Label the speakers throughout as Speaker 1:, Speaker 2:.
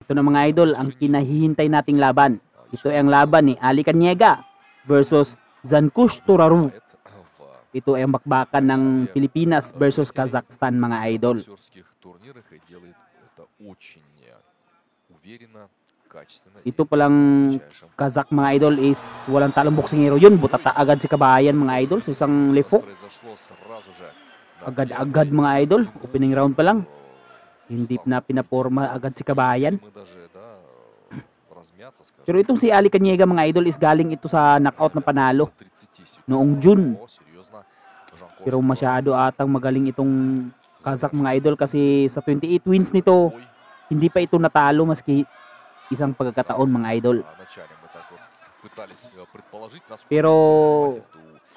Speaker 1: Ito na mga idol, ang kinahihintay nating laban. Ito ay ang laban ni Ali Caniega versus Zankush Turaru. Ito ay ang bakbakan ng Pilipinas versus Kazakhstan mga idol. Ito palang Kazakh mga idol is walang talong boksingero yun. Butata agad si Kabayan mga idol sa isang lifok. Agad-agad mga idol. Opening round pa lang. Hindi na pinaporma agad si Kabayan. Pero itong si Ali Caniega mga idol is galing ito sa knockout na panalo noong June. Pero masyado atang magaling itong Kazakh mga idol kasi sa 28 wins nito, hindi pa ito natalo maski isang pagkakataon mga idol. Pero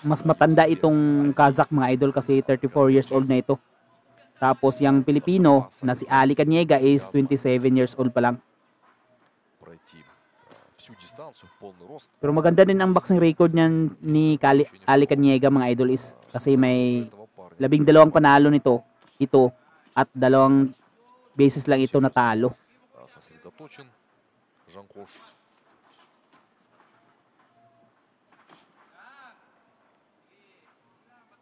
Speaker 1: mas matanda itong Kazakh mga idol kasi 34 years old na ito. Tapos yung Pilipino na si Ali Caniega is 27 years old pa lang. Pero maganda din ang boxing record niyan ni Ali Caniega mga idol is kasi may 12 panalo nito, ito at 2 beses lang ito natalo.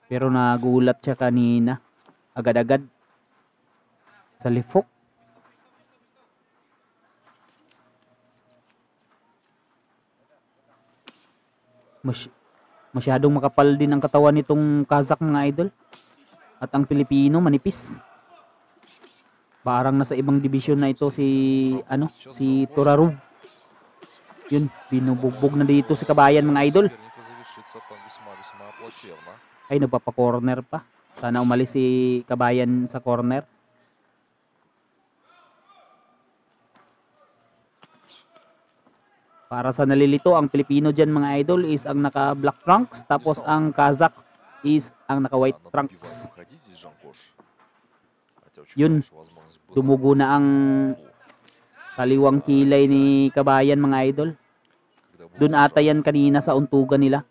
Speaker 1: Pero nagulat siya kanina. Agad-agad sa lifok. Masyadong makapal din ang katawan nitong Kazakh mga idol. At ang Pilipino manipis. Parang nasa ibang division na ito si Turaru. Yun, binubugbog na dito si Kabayan mga idol. Ay, nagpapa-corner pa. Sana umalis si Kabayan sa corner. Para sa nalilito, ang Pilipino dyan mga idol is ang naka-black trunks. Tapos ang Kazakh is ang naka-white trunks. Yun, dumugo na ang kaliwang kilay ni Kabayan mga idol. Doon ata yan kanina sa untugan nila.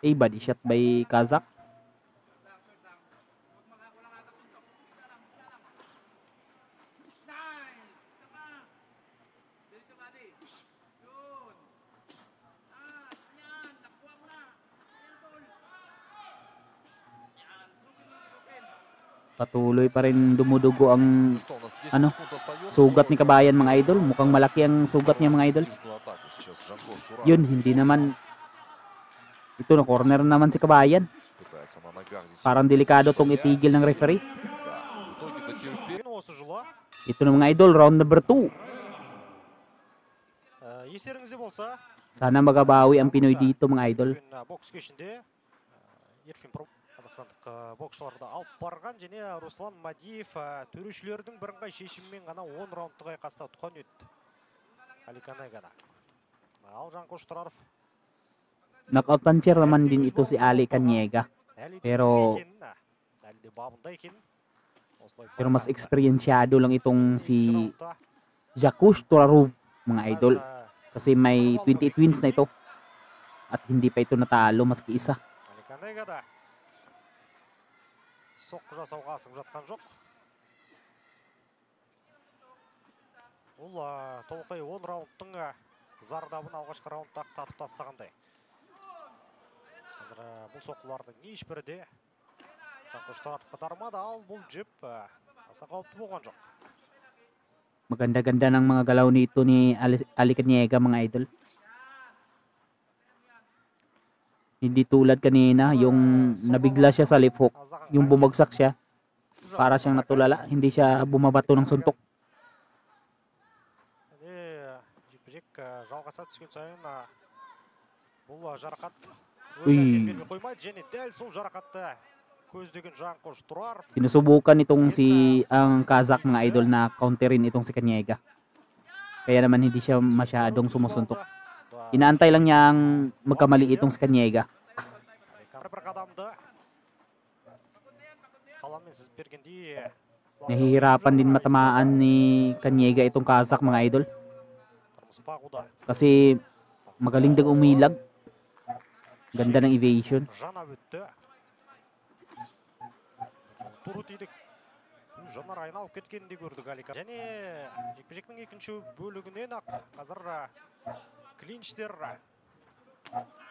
Speaker 1: Body shot by Kazakh. Patuloy pa rin dumudugo ang sugat ni Kabayan mga idol. Mukhang malaki ang sugat niya mga idol. Yun, hindi naman. Ito na corner naman si Kabayan. Parang delikado tong itigil ng referee. Ito na mga idol, round number 2. Sana magabawi ang Pinoy dito mga idol.
Speaker 2: Қазақстандық боксшыларды алып барған және Руслан Мадиев төрешілердің бірыңғай шешімімен ғана 10 раундтық айқаста ұтқан еді Ali Caniega'da. Ал Жанкош Тұраров.
Speaker 1: Knockout puncher naman din ito si Ali Caniega. Pero mas eksperyensyado lang itong si Zankush Turaru mga idol. Kasi may 28 wins na ito. At hindi pa ito natalo maski isa.
Speaker 2: Ali Caniega'da соққы жасауға асығып жатқан жоқ. Ол толықтай 10 раундтың зардабын алғашқы раундта татып тастағандай. Қазір бұл соққылардың ешбірі де Zankush Turarovқа дарымады, ал бұл жеп аса қауіпті болған жоқ.
Speaker 1: Maganda-ganda ng mga galaw nito ni Ali Caniega mga idol. Hindi tulad kanina, yung nabigla siya sa left hook, yung bumagsak siya, para siyang natulala, hindi siya bumabato ng suntok. Uy. Sinusubukan itong ang Kazakh mga idol na counterin itong si Caniega. Kaya naman hindi siya masyadong sumusuntok. Inaantay lang niyang magkamali itong si Caniega. Nahihirapan din matamaan ni Caniega itong Kazakh mga idol. Kasi magaling din umilag. Ganda ng evasion.
Speaker 2: жанар айналып кеткенін де көрдік Алика. Және жекпе-жектің екінші бөлігінен ақ қазір клинчтер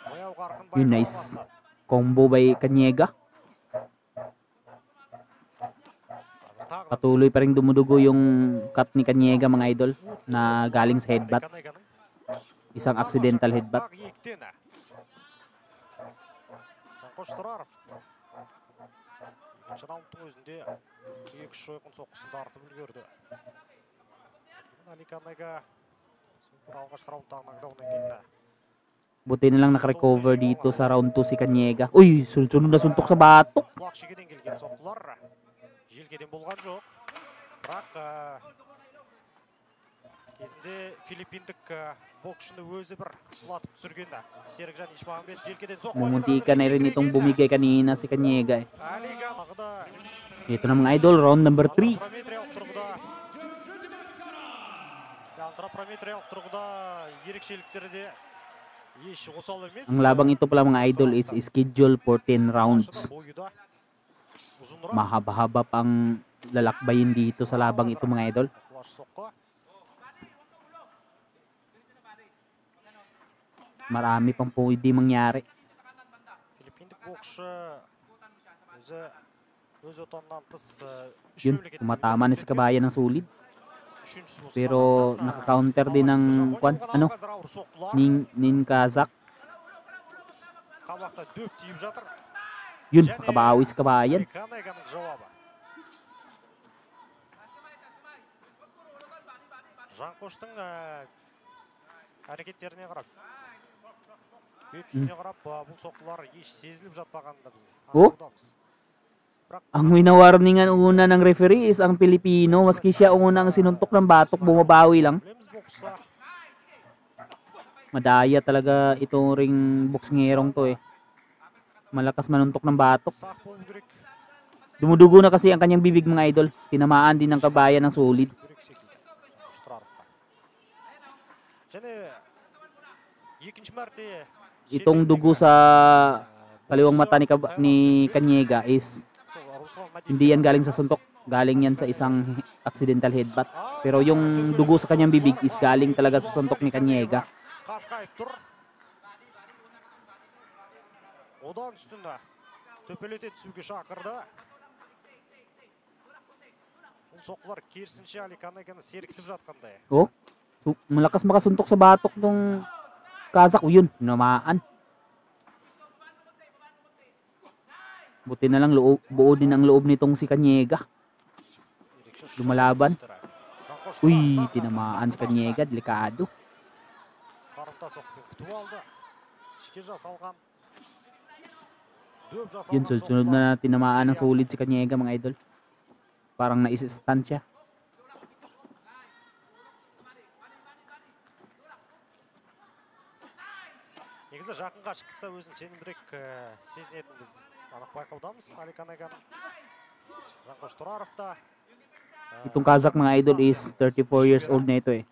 Speaker 2: бояу қарқын
Speaker 1: Yun,
Speaker 2: байқала
Speaker 1: nice
Speaker 2: бастады.
Speaker 1: combo by Kanyega.
Speaker 2: Қазір тағы да
Speaker 1: Patuloy pa rin dumudugo yung cut ni Kanyega mga idol na galing sa headbutt.
Speaker 2: Канеганың
Speaker 1: Isang accidental headbutt.
Speaker 2: тағы ектені. Жанқош Тұраров. Екінші раундтың өзінде 2-3 жойқын соққысын тартып үлгерді. Али Канега супер алғашқы раундтағы нокдауннан кейін
Speaker 1: Buti na lang nakarecover dito sa round 2 si Kanyega. Uy, sunod-sunod na suntok sa batok.
Speaker 2: құлақ шекеден келген соққылар желкеден болған жоқ. Бірақ кезінде филиппиндік боксшыны өзі бір сұлатып түсірген Серікжан Ишмағамбетов желкеден соққы.
Speaker 1: Mumuntika na rin itong bumigay kanina si Kanyega.
Speaker 2: Алига тағы да
Speaker 1: Ito na mga idol, round number 3.
Speaker 2: антропометриялық тұрғыда антропометриялық тұрғыда ерекшеліктері де еш осал емес.
Speaker 1: Ang labang ito pala mga idol is scheduled for 10 rounds.
Speaker 2: Бойы да ұзынырақ.
Speaker 1: Mahaba-haba pang lalakbayin dito sa labang ito mga idol.
Speaker 2: Құлаш соққы.
Speaker 1: Marami pang pwede mangyari.
Speaker 2: Филиппиндік боксшы өз отанынан тыс үш
Speaker 1: Yun,
Speaker 2: мемлекеттің
Speaker 1: tumatama na si Kabayan ng sulid.
Speaker 2: үшіншісі осы
Speaker 1: Pero
Speaker 2: Қазақстан.
Speaker 1: naka-counter din ng kwan, ano,
Speaker 2: Қазір ауыр соққылар.
Speaker 1: Nin Kazak.
Speaker 2: Қабақта дөп тиіп жатыр.
Speaker 1: Yun, makabawi si Kabayan.
Speaker 2: Канеганың жауабы. Жанқоштың әрекеттеріне қарап, бет жүзіне қарап, бұл соққылар еш сезіліп жатпағанын да біз
Speaker 1: Oh?
Speaker 2: аңғарудамыз.
Speaker 1: Ang winawarningan una ng referee is ang Pilipino. Maski siya unang sinuntok ng batok, bumabawi lang.
Speaker 2: Білеміз бокста
Speaker 1: Madaya talaga itong ring boksngerong to eh. Malakas manuntok ng batok.
Speaker 2: сақ болу керек.
Speaker 1: Dumudugo na kasi ang kanyang bibig mga idol. Tinamaan din ng Kabayan ng solid.
Speaker 2: Керек секілді. Штрафқа. Және екінші мәрте
Speaker 1: Itong dugo sa kaliwang mata ni Kanyega is hindi yan galing sa suntok. Galing yan sa isang accidental headbutt. Pero yung dugo sa kanyang bibig is galing talaga sa suntok ni Kanyega.
Speaker 2: қасқайып тұр. Одан үстінде төпелете түсуге шақырды. Бұл соққылар керісінше Али Канеганы сергітіп жатқандай.
Speaker 1: Oh, malakas makasuntok sa batok ng Kazak. O yun, namaan. Buti na lang buo din ang loob nitong si Kanyega. Lumalaban. Uy, tinamaan si Kanyega. Delikado.
Speaker 2: Қарымта соқпен күтіп алды. Ішке жасалған.
Speaker 1: Yun, sunod na tinamaan ng solid si Kanyega mga idol. Parang nais-stun siya.
Speaker 2: Негізі жақын қашықтықта өзін сенімдірек сезінетін біз анық байқаудамыз. Али Канеганың Жанқош Тұраров та
Speaker 1: Itong Kazak mga idol is 34 years old na ito eh.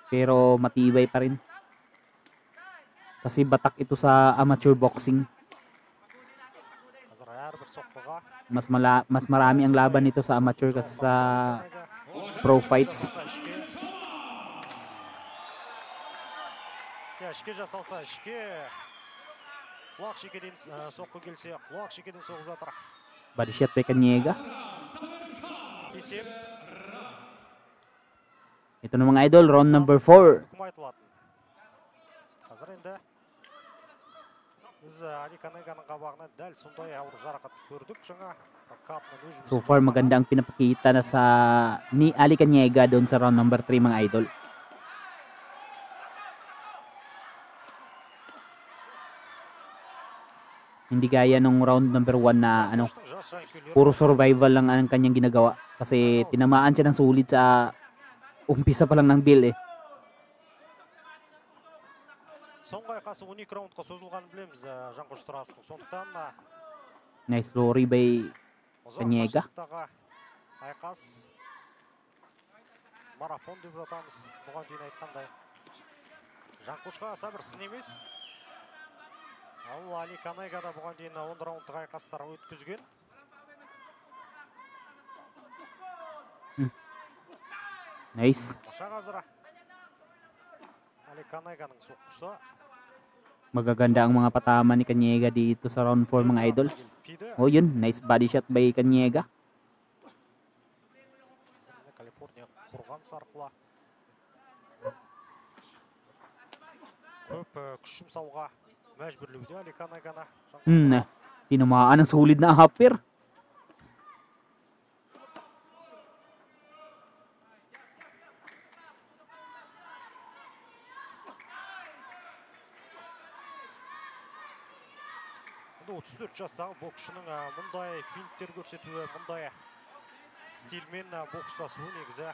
Speaker 1: Pero matibay pa rin. Kasi batak ito sa amateur boxing.
Speaker 2: қазір әрбір соққыға
Speaker 1: Mas marami ang laban nito sa amateur kasi sa pro fights.
Speaker 2: ішке жасалса ішке құлақ шекеден соққы келсе құлақ шекеден соғып жатыр.
Speaker 1: Body shot by Kanyega.
Speaker 2: Есеп
Speaker 1: Ito na mga idol, round number 4.
Speaker 2: үкім айтылатын. Қазір енді біз Али Канеганың қабағына дәл сондай ауыр жарақат көрдік жаңа.
Speaker 1: So far maganda ang pinapakita na sa ni Ali Kanyega doon sa round number 3 mga idol. Hindi gaya nung round number 1 na ano, puro survival lang ang kanyang ginagawa. Kasi tinamaan siya ng sulit sa umpisa pa lang ng bill eh.
Speaker 2: соңғы айқасы 12 раундқа созылғанын білеміз Жанқош Тұравовтың. Сондықтан
Speaker 1: Nice glory by Kanyega.
Speaker 2: айқас марафон деп жатамыз. Бұған дейін айтқандай. Жанқошқа аса бір сын емес. Ал Али Канега да бұған дейін 10 раундтық айқастар өткізген.
Speaker 1: Nice.
Speaker 2: Тамаша қазір Али Канайганың соққысы.
Speaker 1: Magaganda ang mga patama ni Kanyega dito sa round 4 mga idol.
Speaker 2: Келіппейді.
Speaker 1: Oh yun, nice body shot by Kanyega.
Speaker 2: Калифорния қорғаныс арқылы көп күш жұмсауға мәжбүрлеуде Али Канайганы.
Speaker 1: Tinamaan ng solid na upper.
Speaker 2: Енді 34 жастағы боксшының мұндай финттер көрсетуі, мұндай стильмен бокстасуы негізі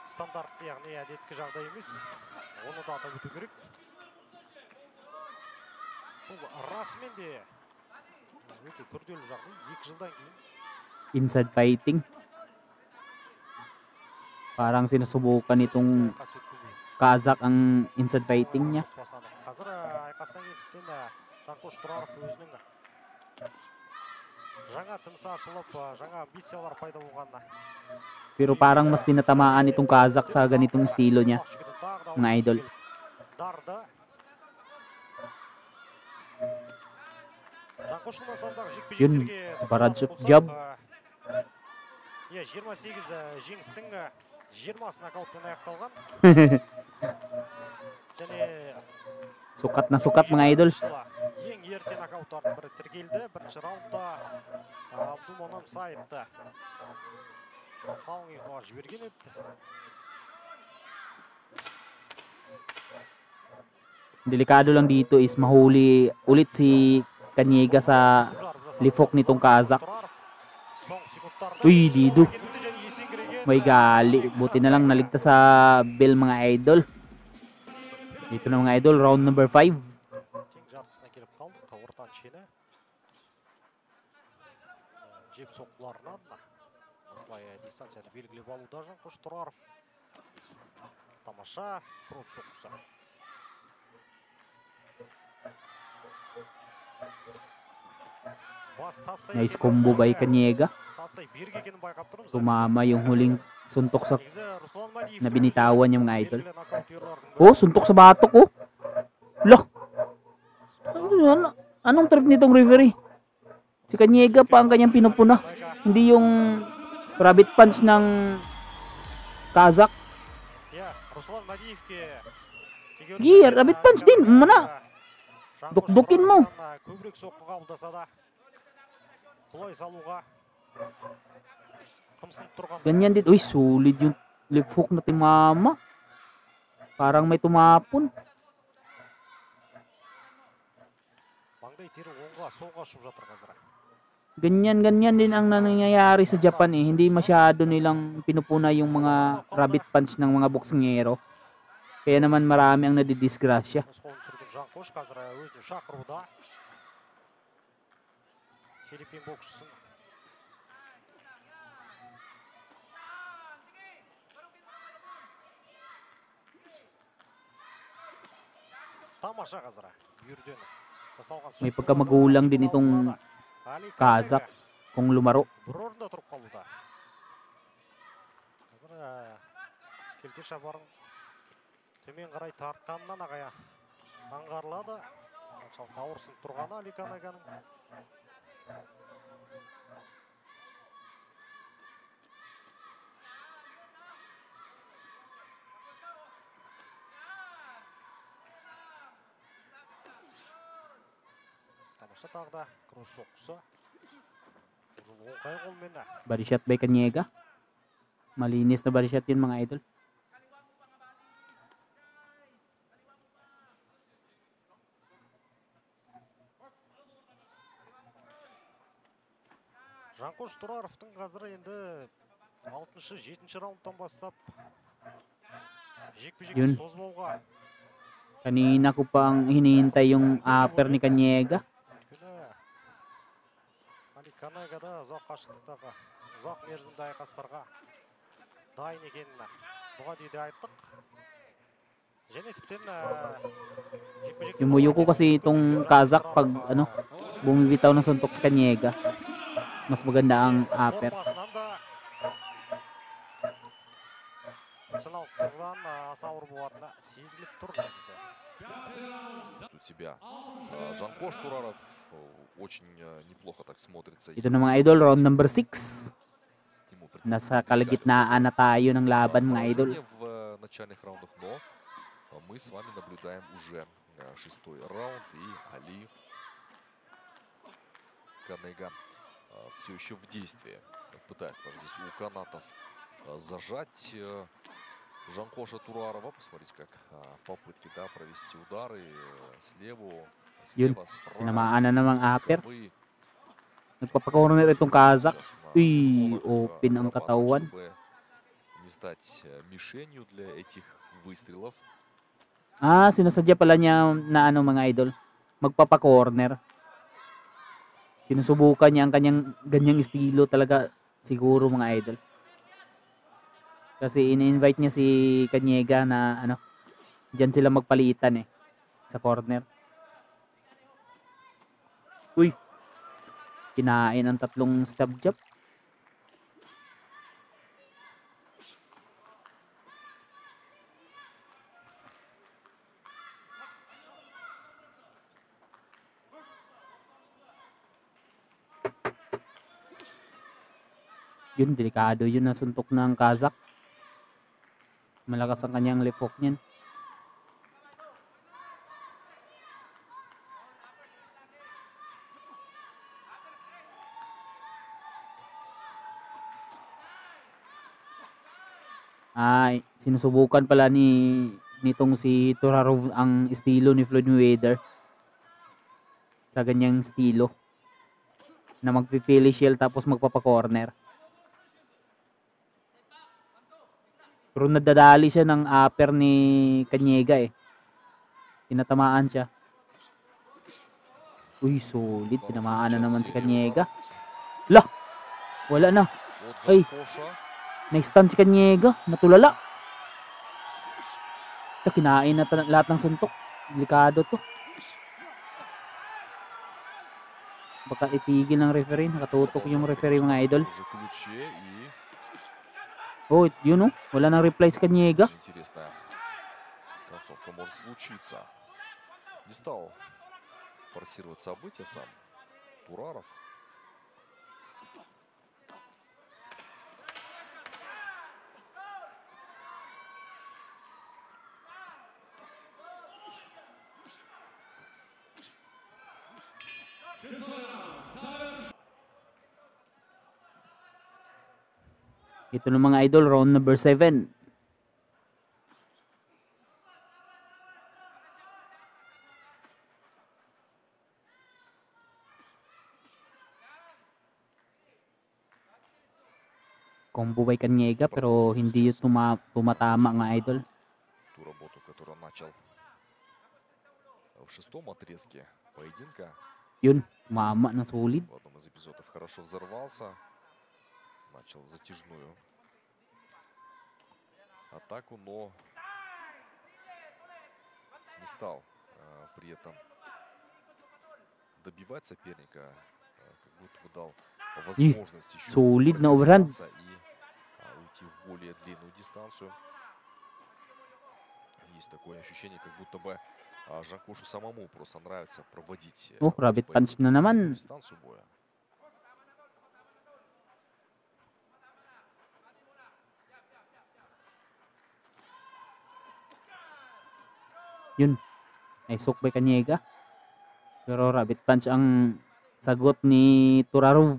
Speaker 2: стандартты, яғни әдеткі жағдай емес. Оны да атап өту керек. Бұл расымен де өте күрделі жағдай. 2 жылдан кейін
Speaker 1: Inside fighting. Parang sinusubukan itong
Speaker 2: айқас өткізу.
Speaker 1: Kazakh ang inside fighting niya.
Speaker 2: Қазір айқастан кейін Жанқош Тұраров өзінің жаңа тынысы ашылып, жаңа амбициялар пайда болғанына.
Speaker 1: Pero parang mas tinatamaan itong Kazakh sa ganitong estilo niya, mga idol.
Speaker 2: Дарды. Жанқоштың нысандағы жекпе-жектерге
Speaker 1: barrage jab.
Speaker 2: 28 жеңістің 20-сы нокаутпен аяқталған. Және
Speaker 1: Sukat na sukat mga idol.
Speaker 2: ең ерте нокауттардың бірі тіркелді. Бірінші раундта Абдумонам Саидті Халмиға жіберген еді.
Speaker 1: Delikado lang dito is mahuli ulit si Kanyega sa lifok nitong Kazakh. Uy, Dido. May gali. Buti na lang naligtas sa bell mga idol. Dito na mga idol, round number 5.
Speaker 2: Тең жартысына келіп қалдық. Ортан шені. Жеп соққыларынан осылай дистанцияны белгілеп алуда Жанқош Тұраров. Тамаша кросс соққысы.
Speaker 1: Nice combo by Kanyega.
Speaker 2: Тастай берік екенін байқап тұрмыз.
Speaker 1: Tumama yung huling suntok sa
Speaker 2: Негізі Руслан Мадиев
Speaker 1: na binitawan niya mga idol.
Speaker 2: белгілі нокаутерлердің
Speaker 1: Oh, suntok sa batok oh. Loh. Anong trip nitong referee? Si Kanyega pa ang kanyang pinupuna. Hindi yung rabbit punch ng Kazakh.
Speaker 2: Иә, Руслан Мадиевке
Speaker 1: Iya, rabbit punch din. Mana? Duk-dukin mo.
Speaker 2: Көбірек соққы қабылдаса да құлай салуға қымсынып тұрған.
Speaker 1: Ganyan din. Uy, solid yung left hook na timama. Parang may tumapon.
Speaker 2: Маңдай тері оңға солға ұшып жатыр қазір.
Speaker 1: Ganyan din ang nangyayari sa Japan eh. Hindi masyado nilang pinupuna yung mga rabbit punch ng mga boksingero. Kaya naman marami ang nadidisgrasya.
Speaker 2: Нұсқауын түсірген Жанқош қазір өзіне шақыруда. Филиппин боксшысын тамаша қазір бүйірден жасалған
Speaker 1: May
Speaker 2: соққы
Speaker 1: pagkamagulang din itong
Speaker 2: Али
Speaker 1: Kazakh kung lumaro.
Speaker 2: бір орында тұрып қалуда. Қазір келте шабарын төмен қарай тартқанынан ағая аңғарылады. Қаншалық ауырсынып тұрғаны Али Канайганың. Тамаша тағы да кросс соққысы. Бұл жолы оңай қолмен
Speaker 1: Body shot by Kanyega. Malinis na body shot yun mga idol.
Speaker 2: Жанқош Тұраровтың қазір енді 6-7 раундтан бастап жекпе-жекті
Speaker 1: Yun.
Speaker 2: созбауға.
Speaker 1: Kanina ko pang hinihintay yung upper ni Kanyega.
Speaker 2: Өйткені Али Канайга да ұзақ қашықтықтағы ұзақ мерзімді айқастарға дайын екенін бұған дейін де айттық. Және тіптен жекпе-жекте
Speaker 1: Yumuyuko kasi itong Kazakh pag bumibitaw ng suntok sa Kanyega. Mas maganda ang upper.
Speaker 2: формасынан да эмоционалдық тұрғыдан аса ауыр болатыны сезіліп тұр негізі.
Speaker 3: У тебя Жанкош Тураров очень неплохо так смотрится.
Speaker 1: Ito na mga idol, round number 6.
Speaker 3: Ему
Speaker 1: Nasa kalagitnaan na tayo ng laban mga idol.
Speaker 3: в начальных раундах, но мы с вами наблюдаем уже 6-й раунд, и Али Канега все еще в действии. Пытается даже здесь у канатов зажать Жанкоша Турарова. Посмотрите, как попытки, да, провести удары слева, справа.
Speaker 1: Tinamaan na namang upper.
Speaker 3: Вы
Speaker 1: Nagpapakorner itong Kazak.
Speaker 3: сейчас
Speaker 1: Uy,
Speaker 3: на
Speaker 1: open ang
Speaker 3: отрабатывать,
Speaker 1: katawan.
Speaker 3: чтобы не стать мишенью для этих выстрелов.
Speaker 1: Sinasadya pala niya na mga idol. Magpapakorner. Sinusubukan niya ang kanyang ganyang estilo talaga siguro mga idol. Kasi ini-invite niya si Kanyega na diyan sila magpalitan sa corner. Uy. Kinain ang tatlong stab jab. Yun, delikado yun na suntok ng Kazak. Malakas ang kanyang left hook niyan. Sinusubukan pala nitong si Turarov ang estilo ni Floyd Mayweather. Sa ganyang estilo. Na magpipili shield tapos magpapakorner. Pero nadadali siya ng upper ni Kanyega Tinatamaan siya. Uy, solid. Tinamaan na naman si Kanyega. Lah! Wala na. Ay! Na-stun si Kanyega. Natulala. Kinain na lahat ng suntok. Delikado to. Baka itigil ng referee. Nakatutok yung referee mga idol. Oh, yun wala nang reply si Kanyega.
Speaker 3: Интересная концовка может случиться. Не стал форсировать события сам Тураров.
Speaker 1: Ito na mga idol, round number 7. Combo by Kanyega pero hindi yun tumatama mga idol.
Speaker 3: Ту работу, которую начал в 6-м отрезке поединка.
Speaker 1: Yun, tumama ng solid.
Speaker 3: В одном из эпизодов хорошо взорвался. Начал затяжную атаку, но не стал при этом добивать соперника, как будто бы дал возможность еще
Speaker 1: solid на overhand.
Speaker 3: и уйти в более длинную дистанцию. Есть такое ощущение, как будто бы Жанкошу самому просто нравится проводить
Speaker 1: rabbit punch na naman.
Speaker 3: дистанцию боя.
Speaker 1: Yun. Naisok by Kanyega. Pero rabbit punch ang sagot ni Turarov.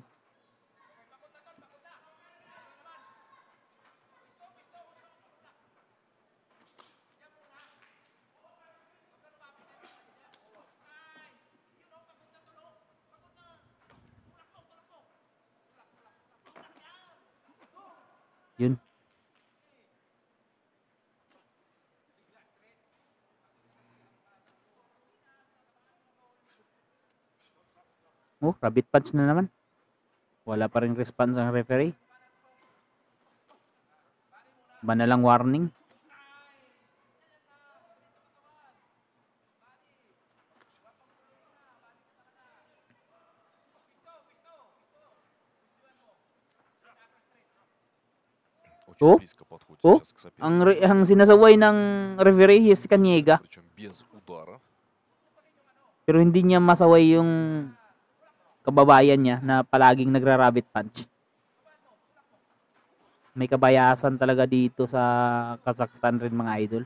Speaker 1: Yun. Rabbit punch na naman. Wala pa rin response ang referee. Banalang warning. Oh,
Speaker 3: близко подходит
Speaker 1: oh,
Speaker 3: сейчас к сопернику.
Speaker 1: ang sinasaway ng referee is si Kanyega.
Speaker 3: Причем без удара.
Speaker 1: Pero hindi niya masaway yung kababayan niya na palaging nagra-rabbit punch. May kabayasan talaga dito sa Kazakhstan rin mga idol.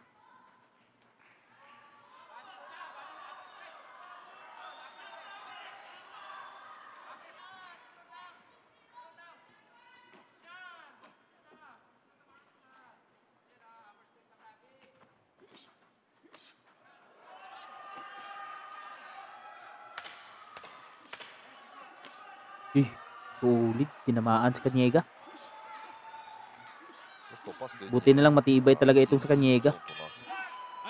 Speaker 1: Sulit. Tinamaan si Kanyega.
Speaker 3: Ну что, последний
Speaker 1: Buti na lang matibay talaga itong sa Kanyega.
Speaker 3: раунд у нас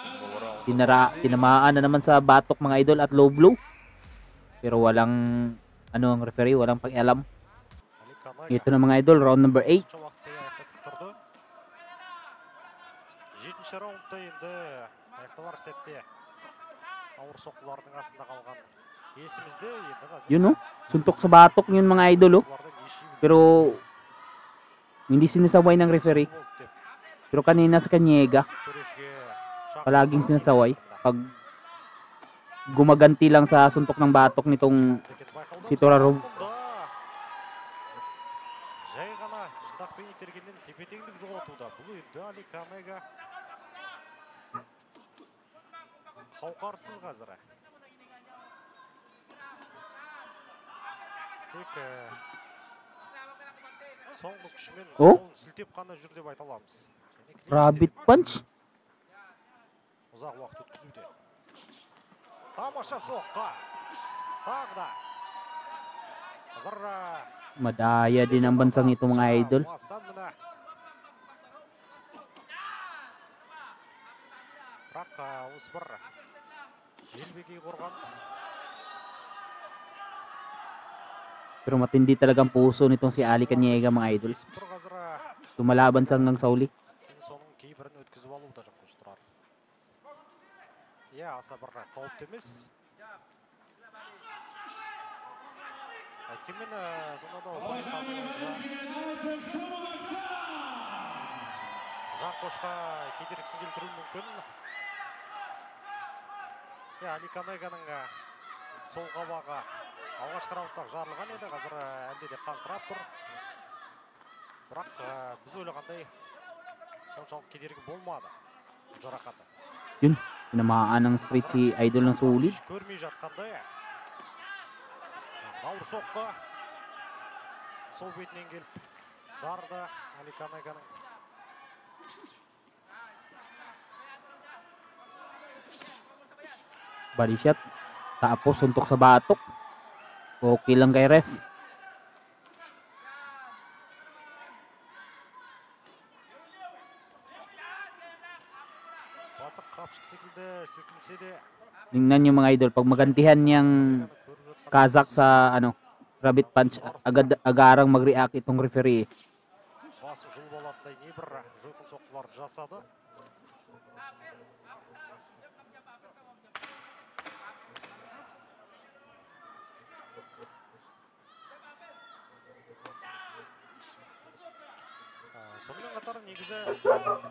Speaker 3: седьмого раунда.
Speaker 1: Tinamaan na naman sa batok mga idol at low blow. Pero walang ang referee, walang pakialam.
Speaker 2: Али Канега
Speaker 1: Ito na mga idol, round number 8.
Speaker 2: уақытта аяқтатып тұрды. 7-ші раундта енді аяқталар сәтте ауыр соққылардың астында қалған есімізде енді қазір
Speaker 1: Yun suntok sa batok yun mga idol
Speaker 2: олардың еші
Speaker 1: Pero hindi sinasaway ng referee.
Speaker 2: болды деп
Speaker 1: Pero kanina sa Kanyega,
Speaker 2: төрешіге
Speaker 1: palaging sinasaway. Pag gumaganti lang sa suntok ng batok nitong si Torarov.
Speaker 2: жай ғана шындақпен итергеннен тепе-теңдік жоғалтуда. Бұл енді Али Канега қауқарсыз қазір. Тек соңғы күшімен
Speaker 1: О?
Speaker 2: қолын сілтеп қана жүр деп айта аламыз.
Speaker 1: Rabbit punch.
Speaker 2: Ұзақ уақыт өткізуде. Тамаша соққы. Тағы да. Қазір
Speaker 1: Madaya din ang bansang ito mga idol.
Speaker 2: Бастан мына. Бірақ осы бір желбегей қорғаныс.
Speaker 1: Pero matindi talagang puso nitong si Ali Kanyega mga idol.
Speaker 2: Бір қазір
Speaker 1: Tumalaban sa hanggang sauli.
Speaker 2: енді соның кейбірін өткізіп алу да жақсы тұрар. Иә, аса бір қауіпті емес. Әйткенмен сонда да Жанқошқа кедергісін келтіруі мүмкін. Али Канеганың сол қабағы алғашқы раундтағы жарылған еді, қазір әлде де қансырап тұр. Бірақ біз ойлағандай соншалық кедергі болмады жарақаты.
Speaker 1: Yun, tinamaan ng straight si idol ng sulit.
Speaker 2: Көрмей жатқандай. Ауыр соққы. Сол бетінен келіп дарды Али Канеганың.
Speaker 1: Body shot. Tapos suntok sa batok. Okay lang kay ref.
Speaker 2: Басы қапшық секілді сілкінсе де
Speaker 1: Tingnan nyo mga idol, pag magantihan niyang Kazakh sa rabbit punch, agarang mag-react itong referee.
Speaker 2: басы жұлып алатындай небір жойқын соққыларды жасады. Сонымен қатар негізі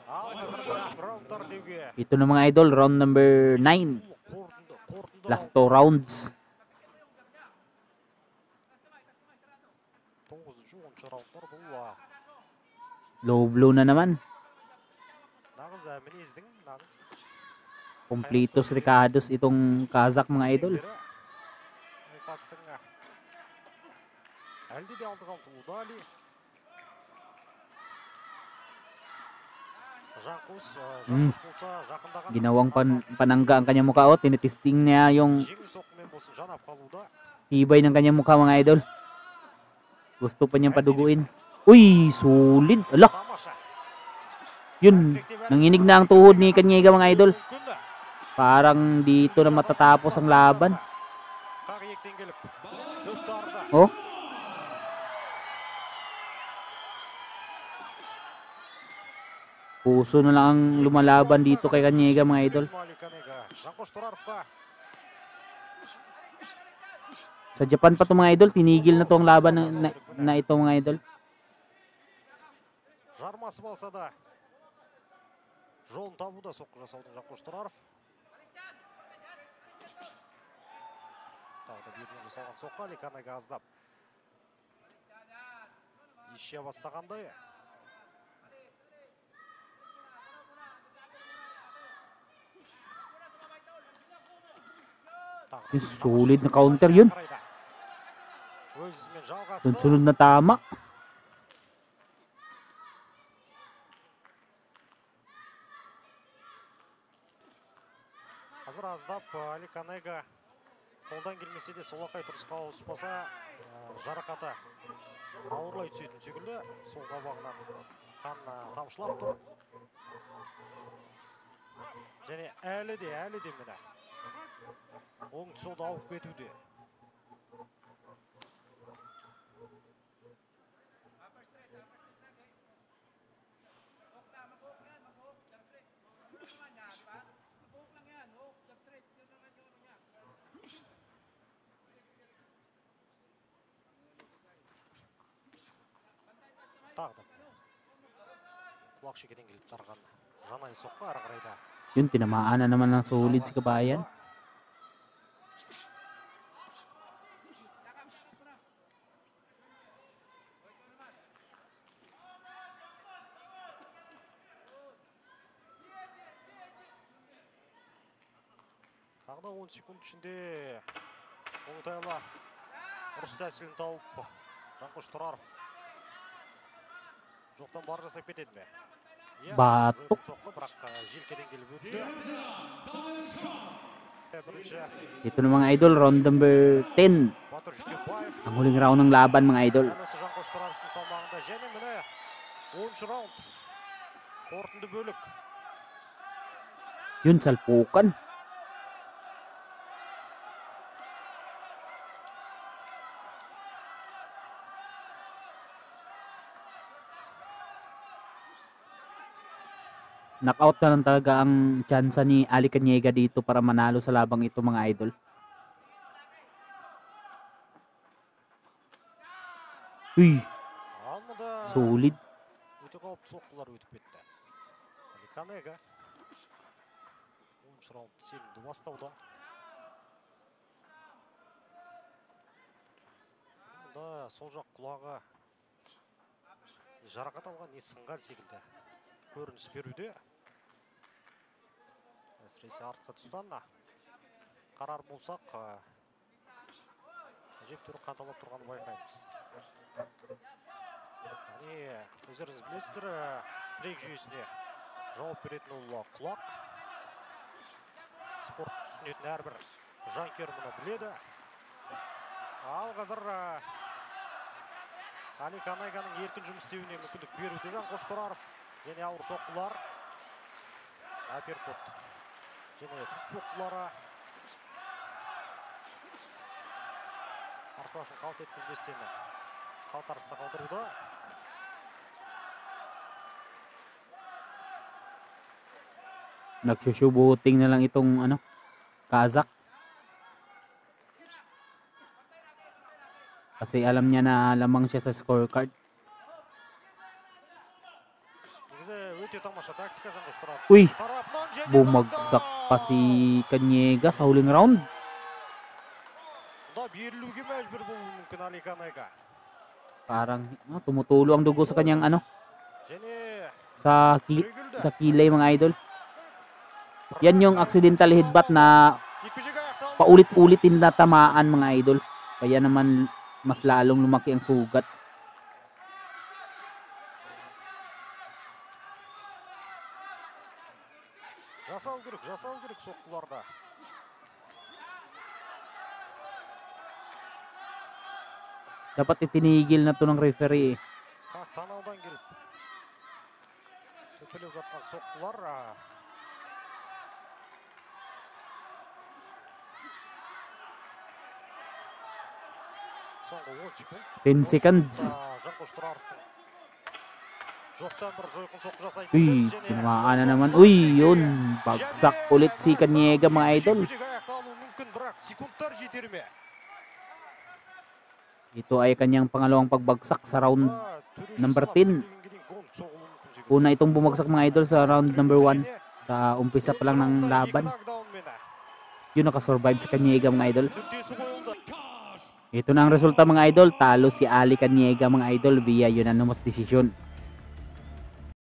Speaker 2: ал қазір раундтар деуге
Speaker 1: Ito na mga idol, round number 9.
Speaker 2: қорытынды
Speaker 1: Last 2 rounds.
Speaker 2: 9-10 раундтар бұл
Speaker 1: Low blow na naman.
Speaker 2: нағыз мінездің нағыз
Speaker 1: Completos Ricardos itong Kazakh mga idol.
Speaker 2: айқастың әлде де алдыға ұмтылуда Али. Жанқос болса жақындаған
Speaker 1: Ginawang panangga ang kanyang mukha. Tinitesting niya yung
Speaker 2: жеңіл соққымен болсын жанап қалуда.
Speaker 1: tibay ng kanyang mukha mga idol. Gusto pa niyang paduguin. Uy, sulit. Alak,
Speaker 2: Тамаша.
Speaker 1: yun. Nanginig na ang tuhod ni Kanyega mga idol.
Speaker 2: Мүмкін.
Speaker 1: Parang dito na matatapos ang laban.
Speaker 2: Қақ иектен келіп шөп тарды.
Speaker 1: Oh, puso na lang ang lumalaban dito kay Kanyega mga idol.
Speaker 2: Али Канега. Жанқош Тұраровқа
Speaker 1: Sa Japan pa to mga idol, tinigil na to ang laban na ito mga idol.
Speaker 2: жармасы болса да жолын табуда соққы жасаудың Жанқош Тұраров. Тағы да берден жасалған соққы Аликанаға аздап ише бастағандай.
Speaker 1: Solid na counter yun.
Speaker 2: Өзімен жалғасты.
Speaker 1: Sunod na tama.
Speaker 2: Қазір аздап Аликанаға қолдан келмесе де солақай тұрысқа ауыспаса жарақаты ауырлай түсетін секілді. Сол қабағынан қан тамшылап тұр. Және әлі де міне оң тұсылды ауып кетуде. Тағды. Құлақ шекеден келіп тарған жанай соққы ары қарайда.
Speaker 1: Yun, tinamaan na naman ng solid si Kabayan.
Speaker 2: Тағы да 10 секунд ішінде оңтайлы ұрыс тәсілін тауып Жанқош Тұраров жоқтан бар жасап кетеді ме?
Speaker 1: Batok.
Speaker 2: Соққы бірақ желкеден келіп өтті.
Speaker 1: Ito na mga idol, round number 10.
Speaker 2: Батыр Жүкебаев.
Speaker 1: Ang huling round ng laban mga idol.
Speaker 2: Осы Жанқош Тұраровтың салмағында және міне 10-шы раунд. Қорытынды бөлік.
Speaker 1: Yun, salpukan. Knockout na lang talaga ang tsansa ni Ali Cañega dito para manalo sa labang ito mga idol. Uy,
Speaker 2: Алмада
Speaker 1: solid.
Speaker 2: өте қауіпті соққылар өтіп кетті. Аликанаға 10-шы раунд сенімді бастауда. Мұнда сол жақ құлағы жарақат алған, не сынған секілді көрініс беруде. Әсіресе артқы тұстан қарар болсақ, әжептәуір қанталап тұрғанын байқаймыз. Өздеріңіз білесіздер, трек жүйесіне жауап беретін ол құлақ. Спортты түсінетін әрбір жанкер мұны біледі. Ал қазір Аликанаганың еркін жұмыс істеуіне мүмкіндік беруде Жанқош Тұраров. Және ауыр соққылар. Аперкот. Және соққылары. Қарсыласын қалт еткізбестен қалтарысса қалдыруда.
Speaker 1: Nagsusubuting na lang itong Kazak. Kasi alam niya na lamang siya sa scorecard. Uy, bumagsak pa si Cañega sa huling round. Parang tumutulo ang dugo sa kanyang sa kilay mga idol. Yan yung accidental headbutt na paulit-ulit tinatamaan mga idol. Kaya naman mas lalong lumaki ang sugat.
Speaker 2: Жасау керек соққыларда.
Speaker 1: Dapat itinigil na to ng referee.
Speaker 2: Танаудан келіп төпелеп жатқан соққылар. Соңғы 10 секунд.
Speaker 1: 10 seconds.
Speaker 2: Жанқош Тұраровтың жоқтан бір жойқын соққы жасайды.
Speaker 1: Uy, tinamaan na naman. Uy, yun. Bagsak ulit si Cañega mga idol. Ito ay kanyang pangalawang pagbagsak sa round number 10. Una itong bumagsak mga idol sa round number 1. Sa umpisa pa lang ng laban. Yun nakasurvive sa Kaniega mga idol. Ito na ang resulta mga idol. Talo si Ali Kaniega mga idol via unanimous decision.